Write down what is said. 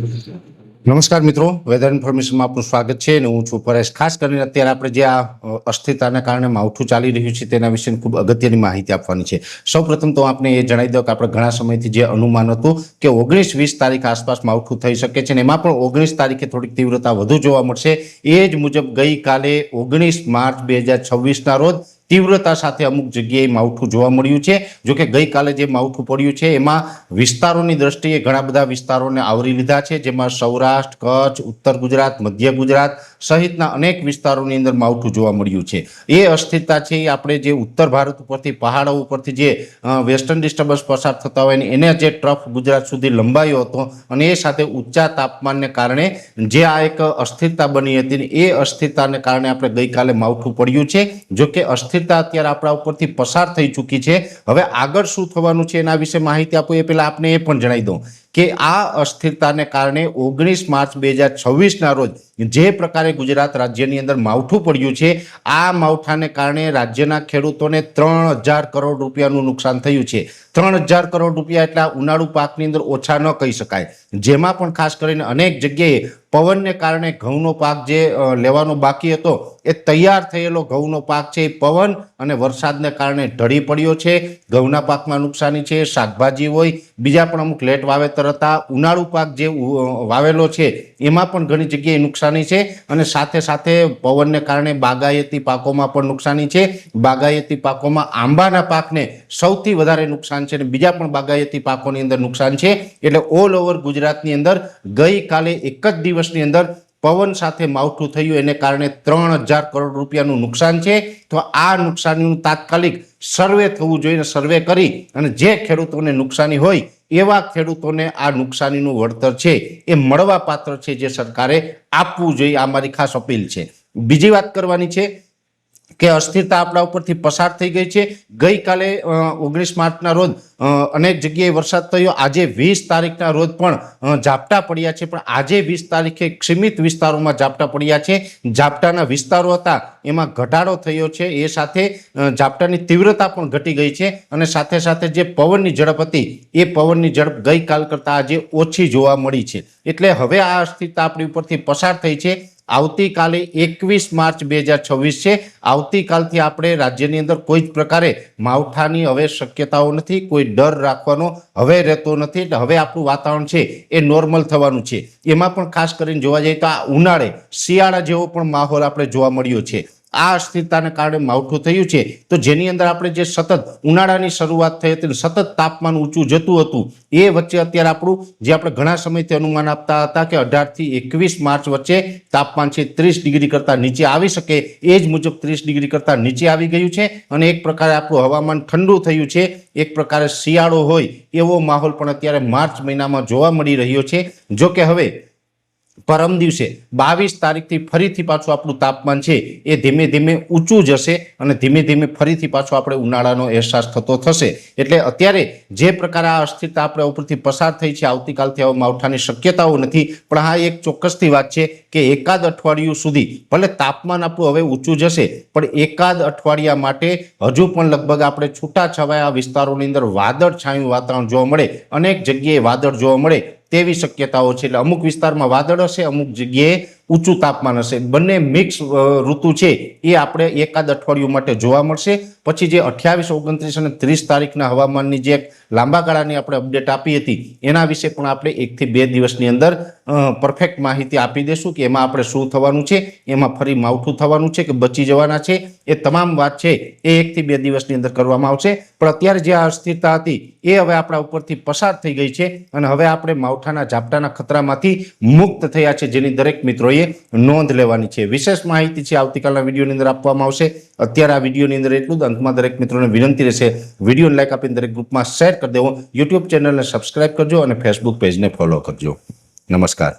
નમસ્કાર મિત્રો, વેધર ઇન્ફોર્મેશનમાં આપનું સ્વાગત છે અને હું છું પરેશ। ખાસ કરીને અત્યારે આપણે જે આ અસ્થિરતાને કારણે માવઠું ચાલી રહ્યું છે તેના વિશે ખૂબ અગત્યની માહિતી આપવાની છે। સૌપ્રથમ તો આપણે એ જણાવી દઉં કે આપણે ઘણા સમયથી જે અનુમાન હતું કે 19-20 તારીખ આસપાસ માવઠું થઈ શકે છે અને એમાં પણ 19 તારીખે થોડીક તીવ્રતા વધુ જોવા મળશે। એ જ મુજબ ગઈકાલે 19 માર્ચ 2026ના રોજ तीव्रता साथे अमुक जग्याए मावठું જોવા મળ્યું છે। जो कि ગઈકાલે જે માવઠું પડ્યું છે એમાં વિસ્તારોની દ્રષ્ટિએ ઘણા બધા વિસ્તારોને આવરી લીધા છે, જેમાં સૌરાષ્ટ્ર, કચ્છ, ઉત્તર ગુજરાત, મધ્ય ગુજરાત સહિતના અનેક વિસ્તારોની અંદર માવઠું જોવા મળ્યું છે। એ અસ્થિરતા છે એ આપણે જે ઉત્તર ભારત ઉપરથી પહાડો ઉપરથી જે વેસ્ટર્ન ડિસ્ટર્બન્સ પસાર થતા હોય એને જે ટ્રફ ગુજરાત સુધી લંબાયો હતો અને એ સાથે ઊંચા તાપમાનને કારણે જે આ એક અસ્થિરતા બની હતી એ અસ્થિરતાને કારણે આપણે ગઈકાલે માવઠું પડ્યું છે। જો કે અસ્થિરતા અત્યારે આપણા ઉપરથી પસાર થઈ ચૂકી છે। હવે આગળ શું થવાનું છે એના વિશે માહિતી આપું એ પહેલા આપને એ પણ જણાવી દઉં કે આ અસ્થિરતાને કારણે 19 માર્ચ 2026ના રોજ જે પ્રકારે ગુજરાત રાજ્યની અંદર માવઠું પડ્યું છે આ માવઠાને કારણે રાજ્યના ખેડૂતોને 3000 કરોડ રૂપિયાનું નુકસાન થયું છે। 3000 કરોડ રૂપિયા એટલે ઉનાળુ પાકની અંદર ઓછા ન કહી શકાય। જેમાં પણ ખાસ કરીને અનેક જગ્યાએ પવનને કારણે ઘઉંનો પાક જે લેવાનો બાકી હતો એ તૈયાર થયેલો ઘઉંનો પાક છે એ પવન અને વરસાદને કારણે ઢળી પડ્યો છે। ઘઉંના પાકમાં નુકસાની છે, શાકભાજી હોય, બીજા પણ અમુક લેટ વાવેતર હતા, ઉનાળુ પાક જે વાવેલો છે એમાં પણ ઘણી જગ્યાએ નુકસાની છે અને સાથે સાથે પવનને કારણે બાગાયતી પાકોમાં પણ નુકસાની છે। બાગાયતી પાકોમાં આંબાના પાકને સૌથી વધારે નુકસાન છે અને બીજા પણ બાગાયતી પાકોની અંદર નુકસાન છે। એટલે ઓલ ઓવર ગુજરાતની અંદર ગઈકાલે એક જ દિવસની અંદર પવન સાથે માવઠું થયું એને કારણે 3000 કરોડ રૂપિયાનું નુકસાન છે। તો આ નુકસાનીનું તાત્કાલિક સર્વે થવું જોઈએ, સર્વે કરી અને જે ખેડૂતોને નુકસાની હોય એવા ખેડૂતોને આ નુકસાનીનું વળતર છે એ મળવા પાત્ર છે જે સરકારે આપવું જોઈએ। આ મારી ખાસ અપીલ છે। બીજી વાત કરવાની છે કે અસ્થિરતા આપણા ઉપરથી પસાર થઈ ગઈ છે। ગઈકાલે 19 માર્ચના રોજ અનેક જગ્યાએ વરસાદ થયો। આજે 20 તારીખના રોજ પણ ઝાપટા પડ્યા છે, પણ આજે 20 તારીખે સીમિત વિસ્તારોમાં ઝાપટા પડ્યા છે। ઝાપટાના વિસ્તારો હતા એમાં ઘટાડો થયો છે, એ સાથે ઝાપટાની તીવ્રતા પણ ઘટી ગઈ છે અને સાથે સાથે જે પવનની ઝડપ હતી એ પવનની ઝડપ ગઈકાલ કરતાં આજે ઓછી જોવા મળી છે। એટલે હવે આ અસ્થિરતા આપણી ઉપરથી પસાર થઈ છે। આવતીકાલે 21 માર્ચ 2026 છે। આવતીકાલથી આપણે રાજ્યની અંદર કોઈ જ પ્રકારે માવઠાની હવે શક્યતાઓ નથી, કોઈ ડર રાખવાનો હવે રહેતો નથી। એટલે હવે આપણું વાતાવરણ છે એ નોર્મલ થવાનું છે। એમાં પણ ખાસ કરીને જોવા જઈએ તો આ ઉનાળે શિયાળા જેવો પણ માહોલ આપણે જોવા મળ્યો છે। આ અસ્થિરતાને કારણે માવઠું થયું છે તો જેની અંદર આપણે જે સતત ઉનાળાની શરૂઆત થઈ હતી, સતત તાપમાન ઊંચું જતું હતું, એ વચ્ચે અત્યારે આપણું જે આપણે ઘણા સમયથી અનુમાન આપતા હતા કે 18 થી 21 માર્ચ વચ્ચે તાપમાન છે 30 ડિગ્રી કરતાં નીચે આવી શકે, એ જ મુજબ 30 ડિગ્રી કરતાં નીચે આવી ગયું છે અને એક પ્રકારે આપણું હવામાન ઠંડુ થયું છે। એક પ્રકારે શિયાળો હોય એવો માહોલ પણ અત્યારે માર્ચ મહિનામાં જોવા મળી રહ્યો છે। જો કે હવે પરમ દિવસે 22 તારીખથી ફરીથી પાછું આપણું તાપમાન છે એ ધીમે ધીમે ઊંચું જશે અને ધીમે ધીમે ફરીથી પાછો આપણે ઉનાળાનો અહેસાસ થતો થશે। એટલે અત્યારે જે પ્રકારે આ અસ્થિરતા આપણે ઉપરથી પસાર થઈ છે, આવતીકાલથી હવે માવઠાની શક્યતાઓ નથી, પણ હા એક ચોક્કસથી વાત છે કે એકાદ અઠવાડિયું સુધી ભલે તાપમાન આપણું હવે ઊંચું જશે પણ એકાદ અઠવાડિયા માટે હજુ પણ લગભગ આપણે છૂટાછવાયા વિસ્તારોની અંદર વાદળછાયું વાતાવરણ જોવા મળે, અનેક જગ્યાએ વાદળ જોવા મળે તેવી શક્યતાઓ છે। એટલે અમુક વિસ્તારમાં વાદળ હશે, અમુક જગ્યાએ ઊંચું તાપમાન હશે। બંને મિક્સ ઋતુ છે એ આપણે એકાદ અઠવાડિયું માટે જોવા મળશે। પછી જે 28, 29 અને 30 તારીખના હવામાનની જે લાંબા ગાળાની આપણે અપડેટ આપી હતી એના વિશે પણ આપણે 1 થી 2 દિવસની અંદર પરફેક્ટ માહિતી આપી દેશું કે એમાં આપણે શું થવાનું છે, એમાં ફરી માવઠું થવાનું છે કે બચી જવાના છે, એ તમામ વાત છે એ 1 થી 2 દિવસની અંદર કરવામાં આવશે। પણ અત્યારે જે આ અસ્થિરતા હતી એ હવે આપણા ઉપરથી પસાર થઈ ગઈ છે અને હવે આપણે માવઠાના ઝાપટાના ખતરામાંથી મુક્ત થયા છે, જેની દરેક મિત્રોએ નોંધ લેવાની છે। વિશેષ માહિતી છે આવતીકાલના વિડીયોની અંદર આપવામાં આવશે। અત્યારે આ વિડીયોની અંદર એટલું જ। અંતમાં દરેક મિત્રોને વિનંતી રહેશે વિડીયોને લાઈક આપીને દરેક ગ્રુપમાં શેર કરી દેવો, યુટ્યુબ ચેનલને સબસ્ક્રાઇબ કરજો અને ફેસબુક પેજને ફોલો કરજો। નમસ્કાર।